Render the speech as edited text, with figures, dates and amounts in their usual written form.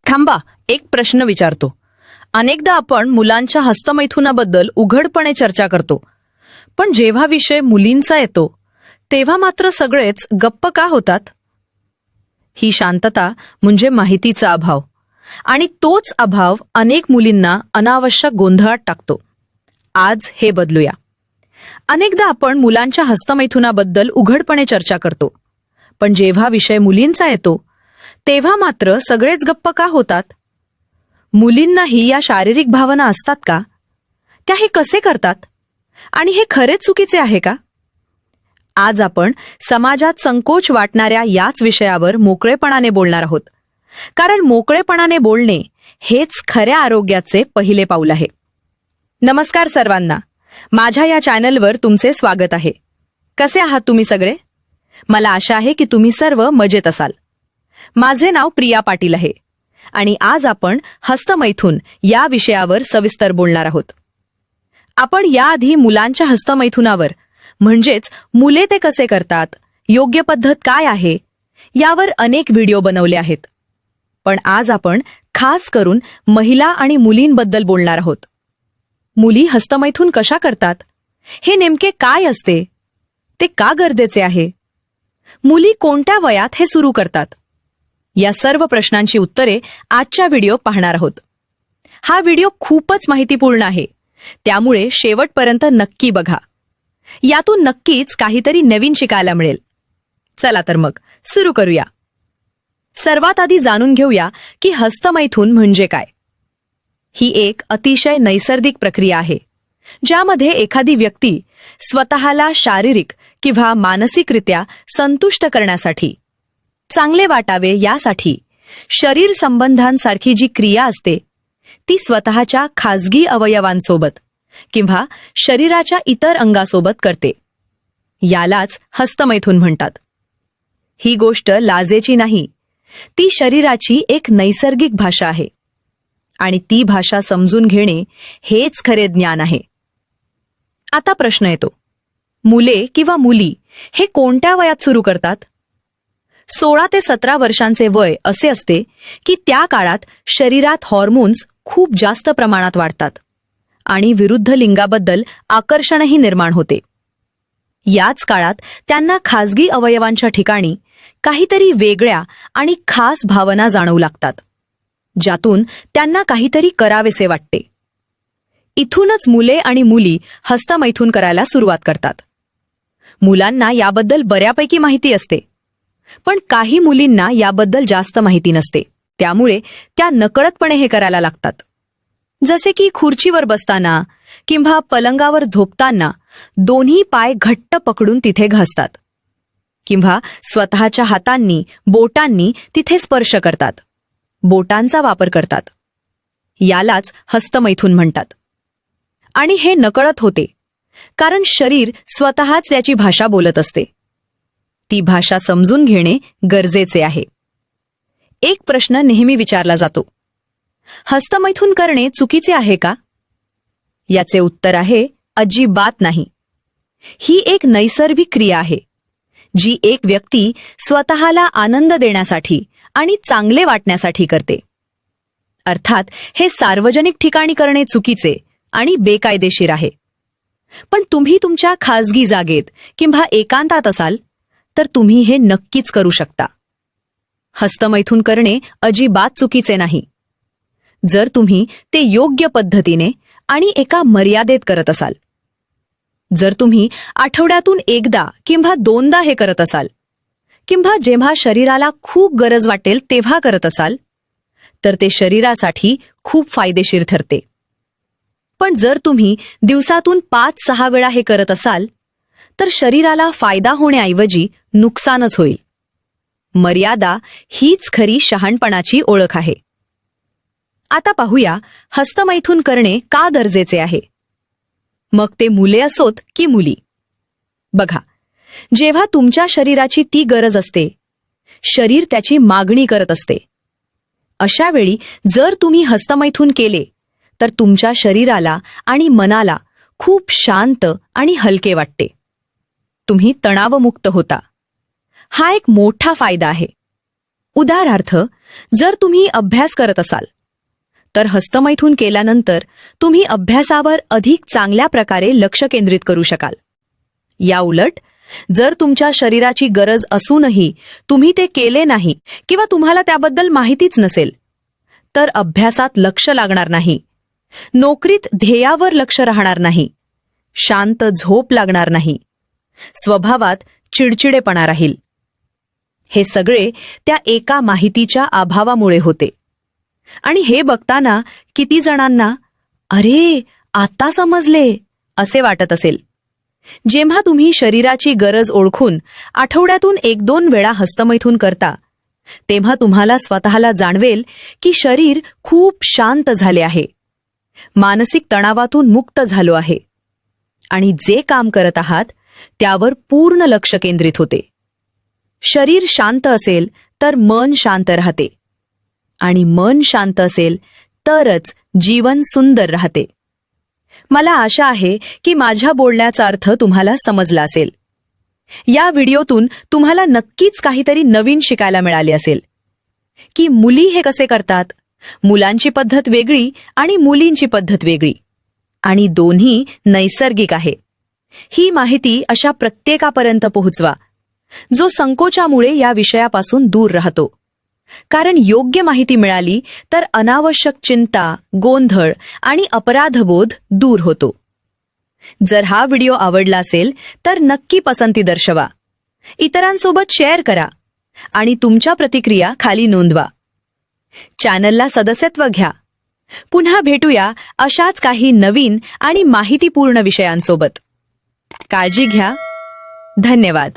थांबा, एक प्रश्न विचारतो. अनेकदा आपण मुलांच्या हस्तमैथुनाबद्दल उघडपणे चर्चा करतो, पण जेव्हा विषय मुलींचा येतो तेव्हा मात्र सगळेच गप्प का होतात? ही शांतता म्हणजे माहितीचा अभाव, आणि तोच अभाव अनेक मुलींना अनावश्यक गोंधळात टाकतो. आज हे बदलूया. अनेकदा आपण मुलांच्या हस्तमैथुनाबद्दल उघडपणे चर्चा करतो, पण जेव्हा विषय मुलींचा येतो तेव्हा मात्र सगळेच गप्प का होतात? मुलींनाही या शारीरिक भावना असतात का? त्या हे कसे करतात? आणि हे खरेच चुकीचे आहे का? आज आपण समाजात संकोच वाटणाऱ्या याच विषयावर मोकळेपणाने बोलणार आहोत, कारण मोकळेपणाने बोलणे हेच खऱ्या आरोग्याचे पहिले पाऊल आहे. नमस्कार सर्वांना, माझ्या या चॅनलवर तुमचे स्वागत आहे. कसे आहात तुम्ही सगळे? मला आशा आहे की तुम्ही सर्व मजेत असाल. माझे नाव प्रिया पाटील आहे आणि आज आपण हस्तमैथुन या विषयावर सविस्तर बोलणार आहोत. आपण याआधी मुलांच्या हस्तमैथुनावर, म्हणजेच मुले ते कसे करतात, योग्य पद्धत काय आहे, यावर अनेक व्हिडिओ बनवले आहेत. पण आज आपण खास करून महिला आणि मुलींबद्दल बोलणार आहोत. मुली हस्तमैथुन कशा करतात? हे नेमके काय असते? ते का गरजेचे आहे? मुली कोणत्या वयात हे सुरू करतात? या सर्व प्रश्नांची उत्तरे आजच्या व्हिडिओ पाहणार आहोत. हा व्हिडिओ खूपच माहितीपूर्ण आहे, त्यामुळे शेवटपर्यंत नक्की बघा. यातून नक्कीच काहीतरी नवीन शिकायला मिळेल. चला तर मग सुरू करूया. सर्वात आधी जाणून घेऊया की हस्तमैथुन म्हणजे काय. ही एक अतिशय नैसर्गिक प्रक्रिया आहे, ज्यामध्ये एखादी व्यक्ती स्वतःला शारीरिक किंवा मानसिकरित्या संतुष्ट करण्यासाठी, चांगले वाटावे यासाठी शरीर संबंधांसारखी जी क्रिया असते ती स्वतःच्या खाजगी अवयवांसोबत किंवा शरीराच्या इतर अंगासोबत करते. यालाच हस्तमैथुन म्हणतात. ही गोष्ट लाजेची नाही, ती शरीराची एक नैसर्गिक भाषा आहे, आणि ती भाषा समजून घेणे हेच खरे ज्ञान आहे. आता प्रश्न येतो, मुले किंवा मुली हे कोणत्या वयात सुरू करतात? 16 ते 17 वर्षांचे वय असे असते की त्या काळात शरीरात हॉर्मोन्स खूप जास्त प्रमाणात वाढतात आणि विरुद्ध लिंगाबद्दल आकर्षणही निर्माण होते. याच काळात त्यांना खाजगी अवयवांच्या ठिकाणी काहीतरी वेगळ्या आणि खास भावना जाणवू लागतात, ज्यातून त्यांना काहीतरी करावेसे वाटते. इथूनच मुले आणि मुली हस्तमैथुन करायला सुरुवात करतात. मुलांना याबद्दल बऱ्यापैकी माहिती असते, पण काही मुलींना याबद्दल जास्त माहिती नसते, त्यामुळे त्या नकळतपणे हे करायला लागतात. जसे की खुर्चीवर बसताना किंवा पलंगावर झोपताना दोन्ही पाय घट्ट पकडून तिथे घासतात, किंवा स्वतःच्या हातांनी, बोटांनी तिथे स्पर्श करतात, बोटांचा वापर करतात. यालाच हस्तमैथुन म्हणतात. आणि हे नकळत होते, कारण शरीर स्वतःच याची भाषा बोलत असते. ती भाषा समजून घेणे गरजेचे आहे. एक प्रश्न नेहमी विचारला जातो, हस्तमैथुन करणे चुकीचे आहे का? याचे उत्तर आहे, अजिबात नाही. ही एक नैसर्गिक क्रिया आहे, जी एक व्यक्ती स्वतःला आनंद देण्यासाठी आणि चांगले वाटण्यासाठी करते. अर्थात हे सार्वजनिक ठिकाणी करणे चुकीचे आणि बेकायदेशीर आहे. पण तुम्ही तुमच्या खाजगी जागेत किंवा एकांतात असाल तर तुम्ही हे नक्कीच करू शकता. हस्तमैथुन करणे अजिबात चुकीचे नाही, जर तुम्ही ते योग्य पद्धतीने आणि एका मर्यादेत करत असाल. जर तुम्ही आठवड्यातून एकदा किंवा दोनदा हे करत असाल, किंवा जेव्हा शरीराला खूप गरज वाटेल तेव्हा करत असाल, तर ते शरीरासाठी खूप फायदेशीर ठरते. पण जर तुम्ही दिवसातून 5-6 वेळा हे करत असाल तर शरीराला फायदा होण्याऐवजी नुकसानच होईल. मर्यादा हीच खरी शहाणपणाची ओळख आहे. आता पाहूया हस्तमैथुन करणे का गरजेचे आहे. मग ते मुले असोत की मुली. बघा, जेव्हा तुमच्या शरीराची ती गरज असते, शरीर त्याची मागणी करत असते. अशा वेळी जर तुम्ही हस्तमैथुन केले तर तुमच्या शरीराला आणि मनाला खूप शांत आणि हलके वाटते. तुम्ही तणावमुक्त होता. हा एक मोठा फायदा आहे. उदाहरणार्थ, जर तुम्ही अभ्यास करत असाल तर हस्तमैथून केल्यानंतर तुम्ही अभ्यासावर अधिक चांगल्या प्रकारे लक्ष केंद्रित करू शकाल. या उलट, जर तुमच्या शरीराची गरज असूनही तुम्ही ते केले नाही किंवा तुम्हाला त्याबद्दल माहितीच नसेल, तर अभ्यासात लक्ष लागणार नाही, नोकरीत ध्येयावर लक्ष राहणार नाही, शांत झोप लागणार नाही, स्वभावात चिडचिडेपणा राहील. हे सगळे त्या एका माहितीच्या अभावामुळे होते. आणि हे बघताना किती जणांना अरे आता समजले असे वाटत असेल. जेव्हा तुम्ही शरीराची गरज ओळखून आठवड्यातून 1-2 वेळा हस्तमैथून करता, तेव्हा तुम्हाला स्वतःला जाणवेल की शरीर खूप शांत झाले आहे, मानसिक तणावातून मुक्त झालो आहे आणि जे काम करत आहात त्यावर पूर्ण लक्ष केंद्रित होते. शरीर शांत असेल तर मन शांत राहते आणि मन शांत असेल तरच जीवन सुंदर राहते. मला आशा आहे की माझ्या बोलण्याचा अर्थ तुम्हाला समजला असेल. या व्हिडिओतून तुम्हाला नक्कीच काहीतरी नवीन शिकायला मिळाले असेल की मुली हे कसे करतात. मुलांची पद्धत वेगळी आणि मुलींची पद्धत वेगळी आणि दोन्ही नैसर्गिक आहे. ही माहिती अशा प्रत्येकापर्यंत पोहोचवा जो संकोचामुळे या विषयापासून दूर राहतो. कारण योग्य माहिती मिळाली तर अनावश्यक चिंता, गोंधळ आणि अपराधबोध दूर होतो. जर हा व्हिडिओ आवडला असेल तर नक्की पसंती दर्शवा, इतरांसोबत शेअर करा आणि तुमच्या प्रतिक्रिया खाली नोंदवा. चॅनलला सदस्यत्व घ्या. पुन्हा भेटूया अशाच काही नवीन आणि माहितीपूर्ण विषयांसोबत. काळजी घ्या. धन्यवाद.